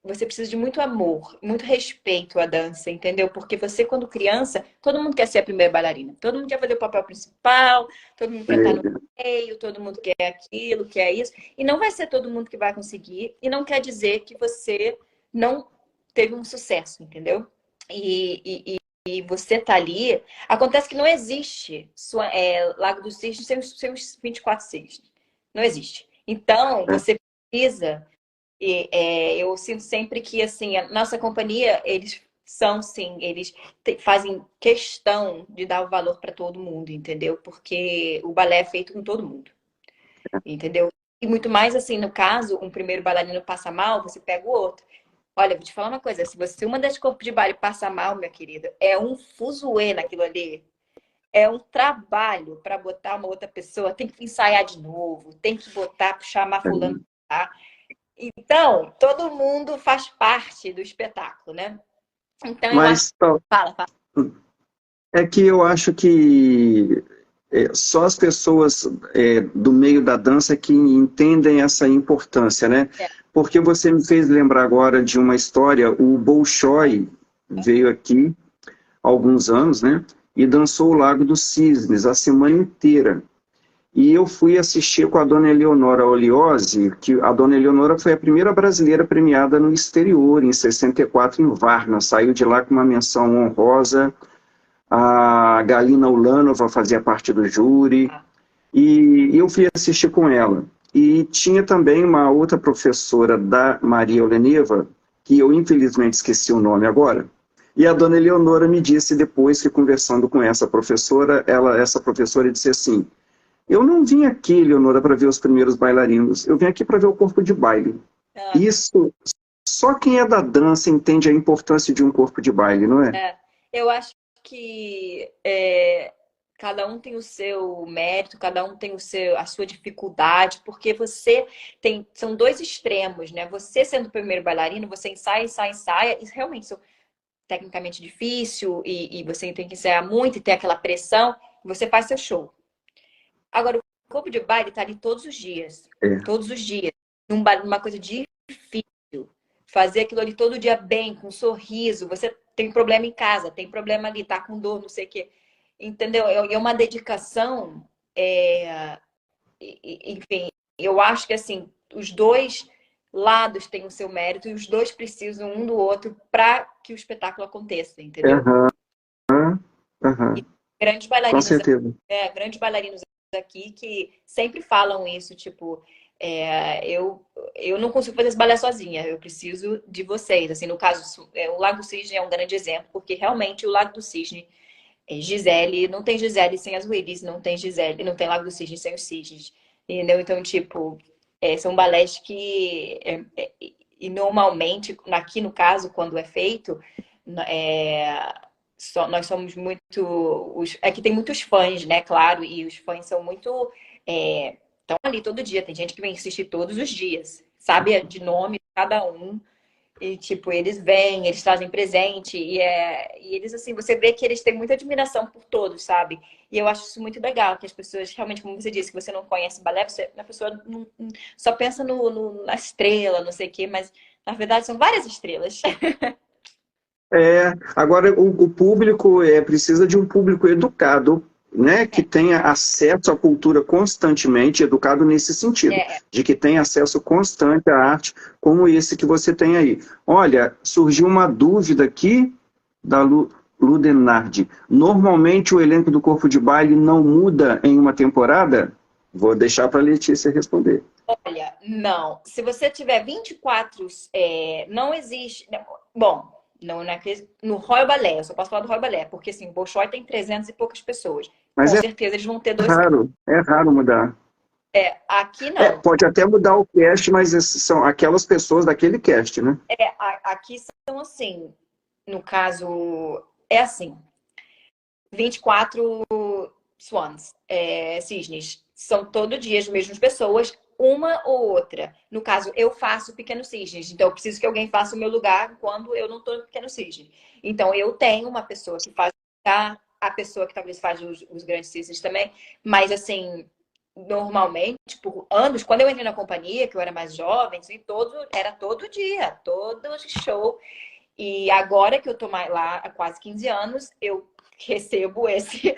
você precisa de muito amor, muito respeito à dança, entendeu? Porque você, quando criança, todo mundo quer ser a primeira bailarina, todo mundo quer fazer o papel principal, todo mundo quer estar no meio, todo mundo quer aquilo, quer isso, e não vai ser todo mundo que vai conseguir, e não quer dizer que você não teve um sucesso, entendeu? E você tá ali, acontece que não existe Lago dos Cisnes sem os seus 24 cisnes. Não existe. Então, É. você precisa. Eu sinto sempre que, assim, a nossa companhia, eles são, sim, eles fazem questão de dar o valor para todo mundo, entendeu? Porque o balé é feito com todo mundo, entendeu? E muito mais, assim, no caso, um primeiro bailarino passa mal, você pega o outro. Olha, vou te falar uma coisa, se você, uma das corpos de baile passa mal, minha querida, é um fuzuê naquilo ali. É um trabalho para botar uma outra pessoa, tem que ensaiar de novo, tem que botar, chamar fulano, tá? Então, todo mundo faz parte do espetáculo, né? Então, eu acho. Mas ó, Fala, fala. é que eu acho que só as pessoas do meio da dança que entendem essa importância, né? É. Porque você me fez lembrar agora de uma história, o Bolshoi veio aqui há alguns anos, né? E dançou o Lago dos Cisnes a semana inteira. E eu fui assistir com a dona Eleonora Oliose, que a dona Eleonora foi a primeira brasileira premiada no exterior, em 64, em Varna. Saiu de lá com uma menção honrosa. A Galina Ulanova fazia parte do júri. E eu fui assistir com ela. E tinha também uma outra professora da Maria Oleneva, que eu infelizmente esqueci o nome agora. E a dona Eleonora me disse depois que conversando com essa professora, essa professora disse assim: eu não vim aqui, Leonora, para ver os primeiros bailarinos. Eu vim aqui para ver o corpo de baile. Ah, Isso, só quem é da dança entende a importância de um corpo de baile, não é? eu acho que cada um tem o seu mérito, cada um tem a sua dificuldade, porque você tem. São dois extremos, né? Você sendo o primeiro bailarino, você ensaia, ensaia, ensaia, e realmente isso é tecnicamente difícil, e você tem que ensaiar muito e ter aquela pressão, e você faz seu show. Agora, o corpo de baile tá ali todos os dias. É. Todos os dias. Numa coisa difícil. Fazer aquilo ali todo dia bem, com um sorriso. Você tem problema em casa, tem problema ali, tá com dor, não sei o quê. Entendeu? É uma dedicação. Enfim, eu acho que assim, os dois lados têm o seu mérito e os dois precisam um do outro para que o espetáculo aconteça, entendeu? Aham, aham, Grandes com bailarinos, certeza. grandes bailarinos aqui que sempre falam isso, tipo, eu não consigo fazer esse balé sozinha, eu preciso de vocês. Assim, no caso, o Lago do Cisne é um grande exemplo, porque realmente o Lago do Cisne, Gisele, não tem Gisele sem as Willis, não tem Gisele, não tem Lago do Cisne sem os Cisnes, entendeu? Então, tipo, são balés que, e normalmente, aqui no caso, quando é feito, é, nós somos muito. É que tem muitos fãs, né? Claro, e os fãs são muito. Estão ali todo dia. Tem gente que vem assistir todos os dias, sabe de nome de cada um. E, tipo, eles vêm, eles trazem presente. E eles, assim, você vê que eles têm muita admiração por todos, sabe? E eu acho isso muito legal, que as pessoas, realmente, como você disse, que você não conhece balé, a pessoa só pensa na estrela, não sei o quê, mas, na verdade, são várias estrelas. Agora o público precisa de um público educado, né, que tenha acesso à cultura constantemente, educado nesse sentido, É, de que tenha acesso constante à arte, como esse que você tem aí. Olha, surgiu uma dúvida aqui da Ludenardi. Normalmente o elenco do Corpo de Baile não muda em uma temporada? Vou deixar para a Letícia responder. olha, não. Se você tiver 24, não existe. Bom, não, no Royal Ballet, eu só posso falar do Royal Ballet, porque assim, o Bolshoi tem 300 e poucas pessoas. Mas Com certeza eles vão ter dois. é raro mudar. Aqui não. Pode até mudar o cast, mas são aquelas pessoas daquele cast, né? Aqui são assim, no caso, é assim, 24 swans, cisnes. São todo dia as mesmas pessoas, uma ou outra. No caso, eu faço pequenos cisnes, então eu preciso que alguém faça o meu lugar quando eu não estou no pequeno cisne. Então eu tenho uma pessoa que faz a pessoa que talvez faz os grandes cisnes também, mas assim, normalmente, por anos, quando eu entrei na companhia, que eu era mais jovem, assim, era todo dia, todo show. E agora que eu tô lá há quase 15 anos, eu recebo esse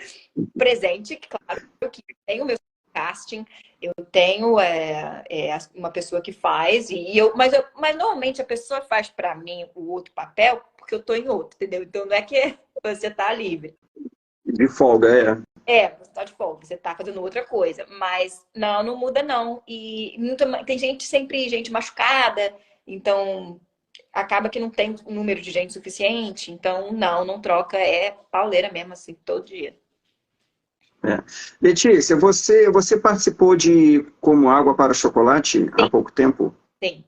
presente, claro, que tem o meu casting, Eu tenho uma pessoa que faz, mas normalmente a pessoa faz para mim o outro papel porque eu tô em outro, entendeu? Então não é que você tá livre. De folga, é. Você tá de folga, você tá fazendo outra coisa. Mas não muda não. E tem gente machucada, então acaba que não tem um número de gente suficiente. Então não troca, é pauleira mesmo, assim, todo dia. É. Letícia, você participou de Como Água para o Chocolate há Sim, pouco tempo? sim.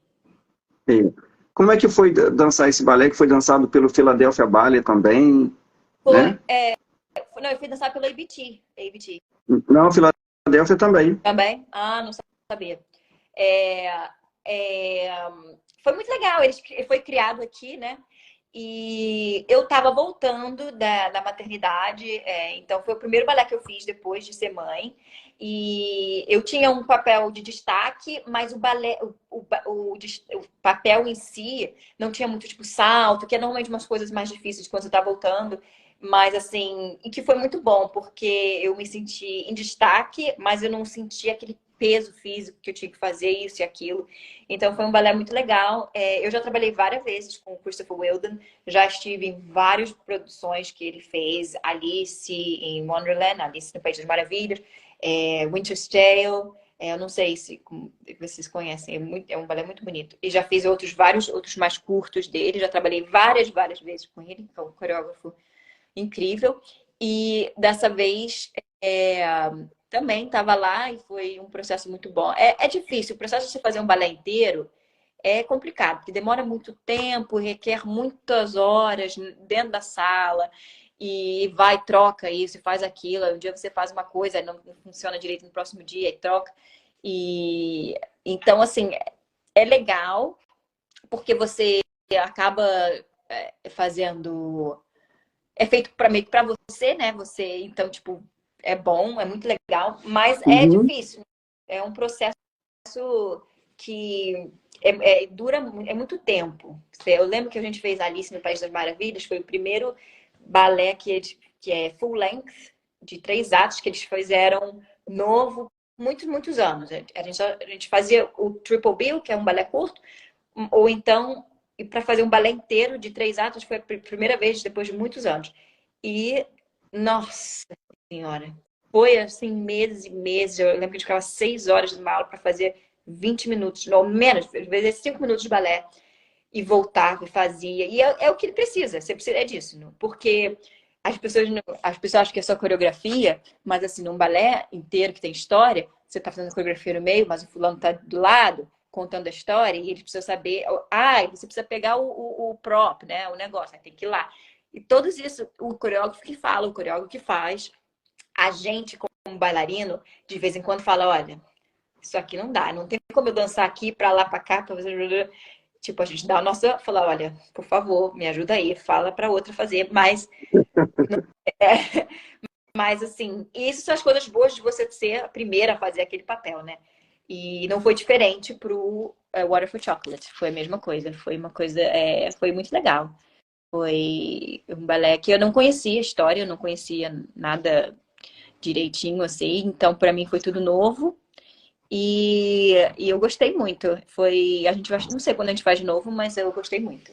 E como é que foi dançar esse balé que foi dançado pelo Philadelphia Ballet também, Foi, né? não, eu fui dançar pelo ABT. ABT. Não, Philadelphia também. Também? Ah, não sabia. É, é, foi muito legal. Ele foi criado aqui, né? E eu tava voltando da maternidade, então foi o primeiro balé que eu fiz depois de ser mãe. E eu tinha um papel de destaque, mas o balé, o papel em si não tinha muito tipo salto, que é normalmente umas coisas mais difíceis quando você tá voltando. Mas assim, e que foi muito bom, porque eu me senti em destaque, mas eu não senti aquele peso físico que eu tinha que fazer isso e aquilo. Então foi um balé muito legal. Eu já trabalhei várias vezes com o Christopher Wheeldon, já estive em várias produções que ele fez, Alice em Wonderland, Alice no País das Maravilhas, Winter's Tale. Eu não sei se vocês conhecem, é um balé muito bonito. E já fiz vários outros mais curtos dele, já trabalhei várias vezes com ele, que é um coreógrafo incrível. E dessa vez também estava lá e foi um processo muito bom. É difícil, o processo de você fazer um balé inteiro é complicado, porque demora muito tempo, requer muitas horas dentro da sala, e vai, troca isso, faz aquilo. Um dia você faz uma coisa, não funciona direito no próximo dia, e troca. E então, assim, é legal, porque você acaba fazendo é feito para meio que para você, né? Você, então, tipo, é bom, é muito legal, mas é Uhum. difícil. É um processo que dura muito tempo. Eu lembro que a gente fez Alice no País das Maravilhas, foi o primeiro balé que é full length, de 3 atos, que eles fizeram novo, muitos anos. A gente fazia o Triple Bill, que é um balé curto, ou então, e para fazer um balé inteiro de 3 atos, foi a primeira vez depois de muitos anos. E, nossa senhora, foi assim meses e meses. Eu lembro que a gente ficava 6 horas numa aula para fazer 20 minutos, ou menos, às vezes 5 minutos de balé. E voltava e fazia. E é o que ele precisa, você precisa disso. Não? Porque as pessoas acham que é só coreografia, mas assim, num balé inteiro que tem história, você tá fazendo coreografia no meio, mas o fulano tá do lado contando a história e ele precisa saber. Você precisa pegar o prop, né? O negócio, tem que ir lá. E todos isso, o coreógrafo que fala, o coreógrafo que faz, a gente, como bailarino, de vez em quando fala: olha, isso aqui não dá, não tem como eu dançar aqui para lá, para cá, para fazer. Tipo, a gente dá a nossa, fala: olha, por favor, me ajuda aí, fala para outra fazer, é, mas assim, isso são as coisas boas de você ser a primeira a fazer aquele papel, né? E não foi diferente pro Water for Chocolate, foi a mesma coisa, foi uma coisa, foi muito legal. Foi um balé que eu não conhecia a história, eu não conhecia nada direitinho assim, então para mim foi tudo novo. E eu gostei muito. A gente vai, não sei quando a gente faz de novo, mas eu gostei muito.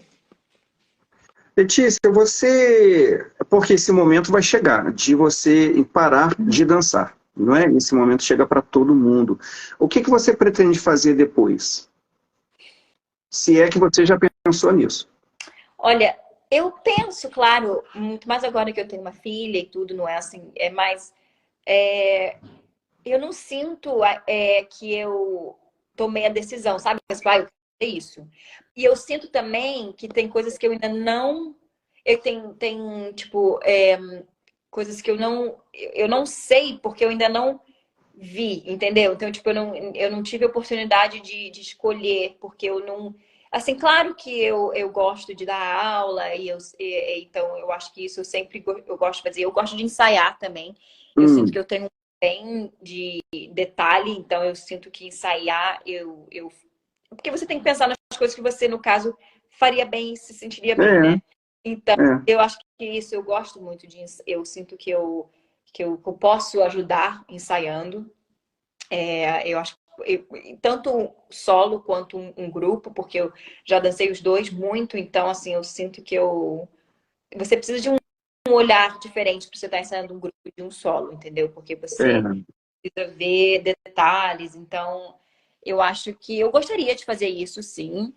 Letícia, porque esse momento vai chegar de você parar de dançar, não é? Esse momento chega para todo mundo. O que você pretende fazer depois? Se é que você já pensou nisso. Olha, eu penso, claro, muito mais agora que eu tenho uma filha e tudo, não é assim, é mais. é, eu não sinto que eu tomei a decisão, sabe? Mas vai, é isso. E eu sinto também que tem coisas que eu ainda não. Tem tipo, coisas que eu não sei, porque eu ainda não vi, entendeu? Então, tipo, eu não tive a oportunidade de escolher, porque eu não. Assim, claro que eu gosto de dar aula, então eu acho que isso eu gosto de fazer. Eu gosto de ensaiar também. Eu sinto que Hum, eu tenho bem de detalhe, então eu sinto que ensaiar, porque você tem que pensar nas coisas que você, no caso, faria bem e se sentiria bem, é, né? Então, é. eu acho que isso eu gosto muito de. Eu sinto que eu posso ajudar ensaiando. Eu acho tanto solo quanto um grupo, porque eu já dancei os dois muito, então assim, eu sinto que você precisa de um olhar diferente para você estar ensaiando um grupo de um solo, entendeu? Porque você É, precisa ver detalhes, então eu acho que eu gostaria de fazer isso, sim.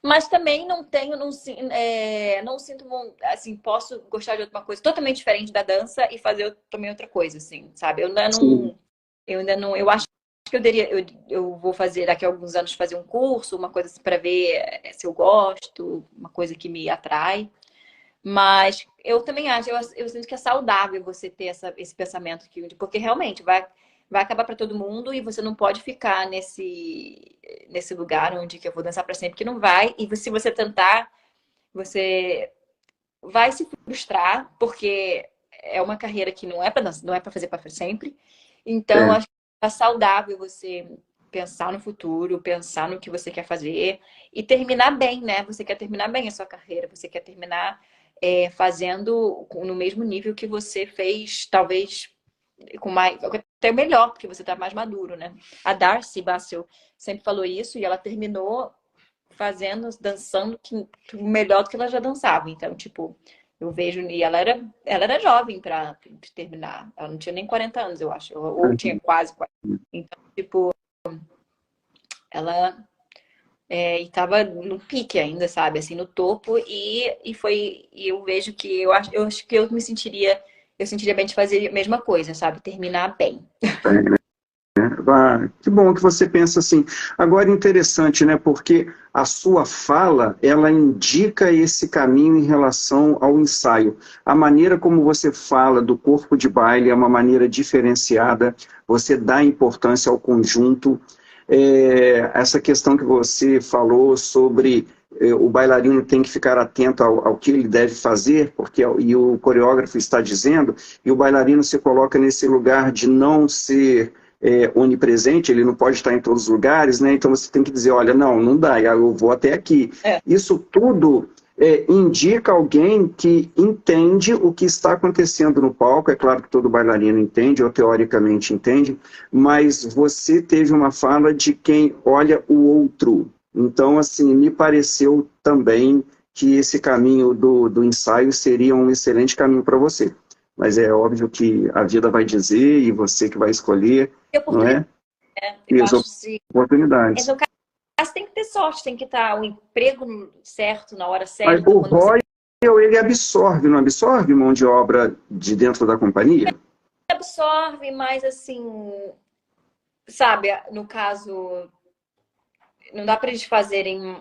Mas também não tenho, não sinto, assim, posso gostar de outra coisa totalmente diferente da dança e fazer também outra coisa, assim, sabe? sim. Eu ainda não, eu acho que eu vou fazer daqui a alguns anos fazer um curso, uma coisa assim para ver se eu gosto, uma coisa que me atrai. Mas eu também acho, eu sinto que é saudável você ter esse pensamento que, porque realmente vai acabar para todo mundo e você não pode ficar nesse lugar onde que eu vou dançar para sempre, que não vai. E se você tentar, você vai se frustrar, porque é uma carreira que não é para dança, não é para fazer para sempre. Então, eu É. acho que é saudável você pensar no futuro, pensar no que você quer fazer e terminar bem, né? Você quer terminar bem a sua carreira, você quer terminar fazendo no mesmo nível que você fez, talvez com mais, até melhor, porque você tá mais maduro, né? A Darcy Bassel sempre falou isso e ela terminou fazendo, dançando que melhor do que ela já dançava. Então, tipo, eu vejo. E ela era jovem pra terminar. Ela não tinha nem 40 anos, eu acho. Ou tinha quase 40. Então, tipo, ela e tava no pique ainda, sabe? Assim, no topo. E eu vejo que eu acho que eu sentiria bem de fazer a mesma coisa, sabe? Terminar bem. Ah, que bom que você pensa assim. Agora, interessante, né? Porque a sua fala, ela indica esse caminho em relação ao ensaio. A maneira como você fala do corpo de baile é uma maneira diferenciada, você dá importância ao conjunto. Essa questão que você falou sobre o bailarino tem que ficar atento ao que ele deve fazer, porque e o coreógrafo está dizendo, e o bailarino se coloca nesse lugar de não ser onipresente, ele não pode estar em todos os lugares, né? Então você tem que dizer, olha, não dá, eu vou até aqui. É. Isso tudo indica alguém que entende o que está acontecendo no palco. É claro que todo bailarino entende, ou teoricamente entende, mas você teve uma fala de quem olha o outro. Então, assim, me pareceu também que esse caminho do ensaio seria um excelente caminho para você. Mas é óbvio que a vida vai dizer e você que vai escolher, E não oportunidade, é? né? Eu E as acho que oportunidades. no caso tem que ter sorte, tem que estar o emprego certo, na hora Mas certa, o quando você Royal, ele absorve, não absorve mão de obra de dentro da companhia? absorve, mas assim, sabe, no caso, não dá para eles fazerem,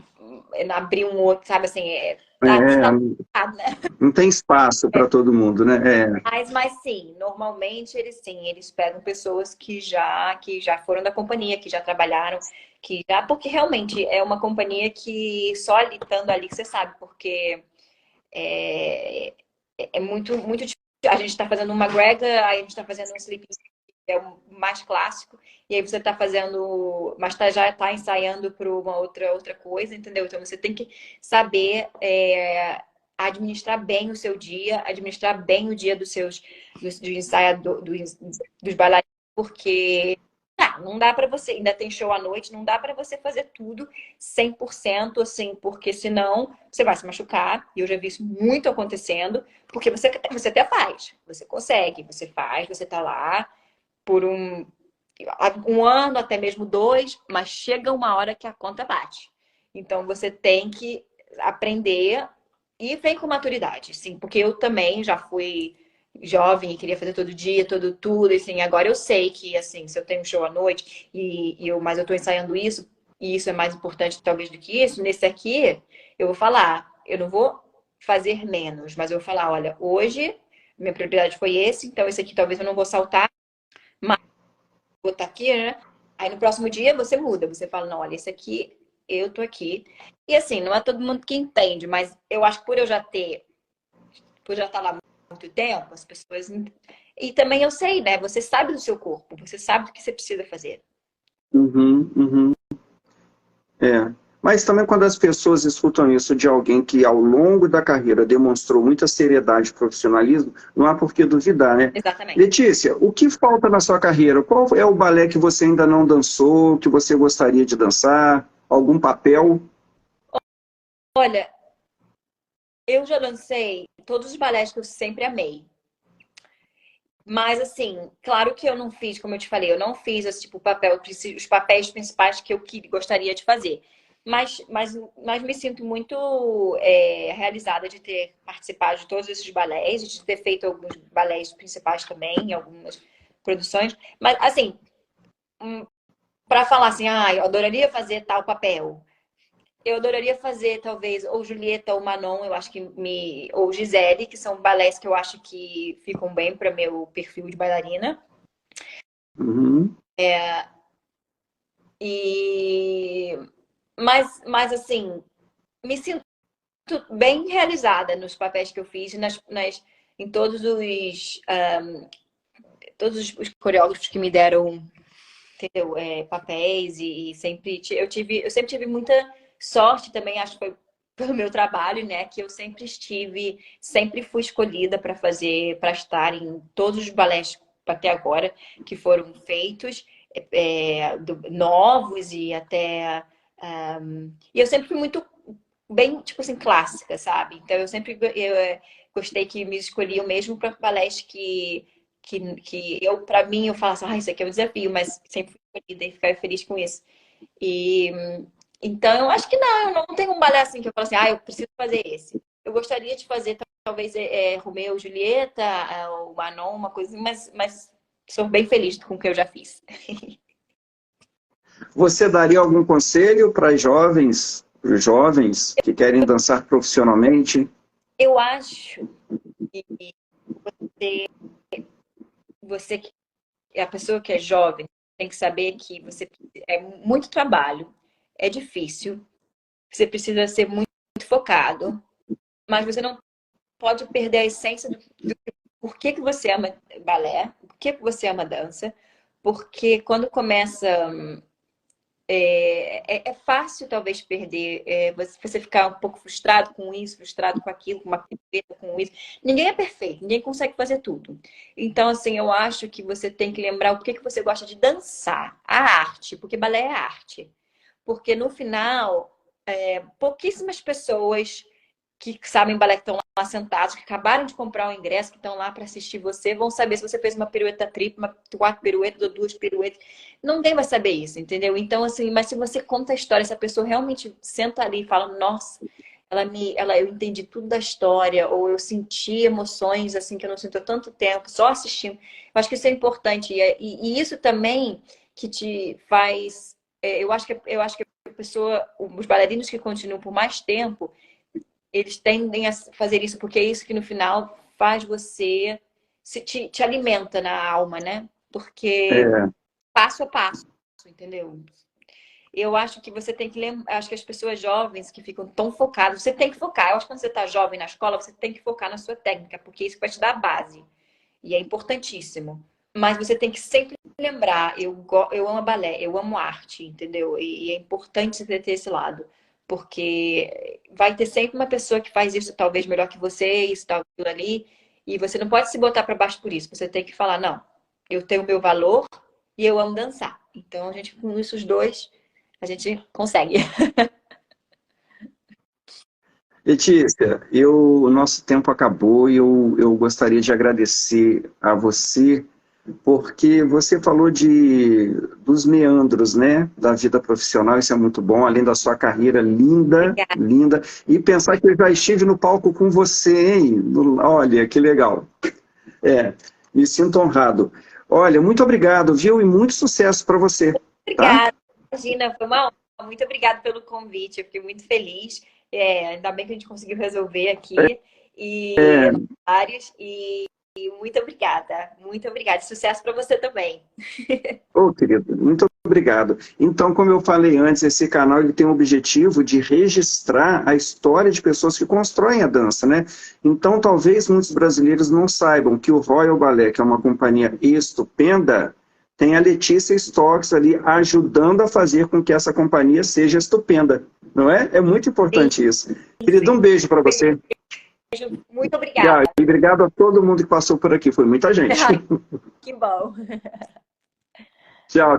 abrir um outro, sabe assim, É, tá errado, né? não tem espaço para todo mundo, né? Mas sim, normalmente eles pegam pessoas que já foram da companhia, que já trabalharam, porque realmente é uma companhia que só ali, estando ali, que você sabe, porque é, é muito difícil. A gente está fazendo uma McGregor, aí a gente está fazendo um sleeping, que é o mais clássico, e aí você está fazendo, mas já está ensaiando para uma outra coisa, entendeu? Então você tem que saber administrar bem o seu dia, administrar bem o dia do ensaiador, dos bailarinos, porque não dá para você, ainda tem show à noite, não dá para você fazer tudo 100% assim, porque senão você vai se machucar, e eu já vi isso muito acontecendo, porque você até faz, você consegue, você faz, você tá lá por um ano, até mesmo 2, mas chega uma hora que a conta bate. Então você tem que aprender e vem com maturidade, sim, porque eu também já fui jovem e queria fazer todo dia, tudo, assim, agora eu sei que, assim, se eu tenho um show à noite mas eu tô ensaiando isso, e isso é mais importante talvez do que isso, nesse aqui, eu vou falar, eu não vou fazer menos, mas eu vou falar, olha, hoje minha prioridade foi esse, então esse aqui talvez eu não vou saltar, mas vou estar aqui, né? Aí no próximo dia você muda, você fala, não, olha, esse aqui, eu tô aqui. E assim, não é todo mundo que entende, mas eu acho que por já estar lá há muito tempo, as pessoas. E também eu sei, né? Você sabe do seu corpo, você sabe o que você precisa fazer. Uhum, uhum. É. Mas Mas também quando as pessoas escutam isso de alguém que ao longo da carreira demonstrou muita seriedade e profissionalismo, não há por que duvidar, né? Exatamente. Letícia, o que falta na sua carreira? Qual é o balé que você ainda não dançou, que você gostaria de dançar? Algum papel? Olha, eu já dancei todos os balés que eu sempre amei. Mas, assim, claro que eu não fiz, como eu te falei, eu não fiz esse tipo de papel, os papéis principais que eu gostaria de fazer. Mas me sinto muito realizada de ter participado de todos esses balés, de ter feito alguns balés principais também, em algumas produções. Mas, assim, para falar assim, eu adoraria fazer tal papel. Eu adoraria fazer, talvez, ou Julieta ou Manon, eu acho ou Gisele, que são balés que eu acho que ficam bem para meu perfil de bailarina. Uhum. Mas assim, me sinto bem realizada nos papéis que eu fiz, em todos os coreógrafos que me deram, entendeu? Papéis e eu sempre tive muita sorte também, acho que foi pelo meu trabalho, né? Que eu sempre fui escolhida para estar em todos os balés até agora que foram feitos, novos e até. E eu sempre fui muito bem, tipo assim, clássica, sabe? Então gostei que me escolhiam mesmo para balés que eu, para mim, eu falo assim, isso aqui é um desafio, mas sempre fui escolhida e ficar feliz com isso. E então, eu acho que não, eu não tenho um balé assim que eu falo assim, eu preciso fazer esse. Eu gostaria de fazer, talvez, Romeu e Julieta, ou Manon, uma coisa assim, mas sou bem feliz com o que eu já fiz. Você daria algum conselho para jovens que querem dançar profissionalmente? Eu acho que você a pessoa que é jovem tem que saber que é muito trabalho, é difícil, você precisa ser muito focado, mas você não pode perder a essência do por que você ama balé, por que você ama dança, porque quando começa é fácil talvez perder, você ficar um pouco frustrado com isso, frustrado com aquilo, com uma pirueta, com isso. Ninguém é perfeito, ninguém consegue fazer tudo. Então, assim, eu acho que você tem que lembrar o que você gosta de dançar, a arte, porque balé é arte. Porque no final, pouquíssimas pessoas que sabem balé, que estão lá sentados, que acabaram de comprar o ingresso, que estão lá para assistir você, vão saber se você fez uma pirueta tripla, 4 piruetas ou 2 piruetas. Ninguém vai saber isso, entendeu? Então, assim, mas se você conta a história, se a pessoa realmente senta ali e fala, nossa, eu entendi tudo da história, ou eu senti emoções assim que eu não sinto há tanto tempo, só assistindo. Eu acho que isso é importante. E isso também que te faz. Eu acho que a pessoa, os bailarinos que continuam por mais tempo, eles tendem a fazer isso porque é isso que no final faz você te alimenta na alma, né? Porque passo a passo, entendeu? Eu acho que você tem que lembrar, acho que as pessoas jovens que ficam tão focadas, você tem que focar. Eu acho que quando você está jovem na escola, você tem que focar na sua técnica, porque isso vai te dar a base. E é importantíssimo. Mas você tem que sempre lembrar, eu amo balé, eu amo arte, entendeu? E é importante você ter esse lado. Porque vai ter sempre uma pessoa que faz isso talvez melhor que você, isso, tal, aquilo ali. E você não pode se botar para baixo por isso. Você tem que falar, não, eu tenho o meu valor e eu amo dançar. Então, a gente, com isso, os dois, a gente consegue. Letícia, o nosso tempo acabou e eu gostaria de agradecer a você, porque você falou dos meandros, né, da vida profissional, isso é muito bom, além da sua carreira linda, Obrigada. linda, e pensar que eu já estive no palco com você, hein? Olha, que legal. Me sinto honrado. Olha, muito obrigado, viu? E muito sucesso para você, tá? Obrigada, Imagina, foi uma honra. Muito obrigada pelo convite, eu fiquei muito feliz. Ainda bem que a gente conseguiu resolver aqui. E vários. E muito obrigada. Sucesso para você também. Ô, querido, muito obrigado. Então, como eu falei antes, esse canal ele tem o objetivo de registrar a história de pessoas que constroem a dança, né? Então, talvez muitos brasileiros não saibam que o Royal Ballet, que é uma companhia estupenda, tem a Letícia Stocks ali ajudando a fazer com que essa companhia seja estupenda, Não é? É muito importante isso. Querido, um beijo para você. Muito obrigada. E obrigado a todo mundo que passou por aqui. Foi muita gente. Que bom. Tchau.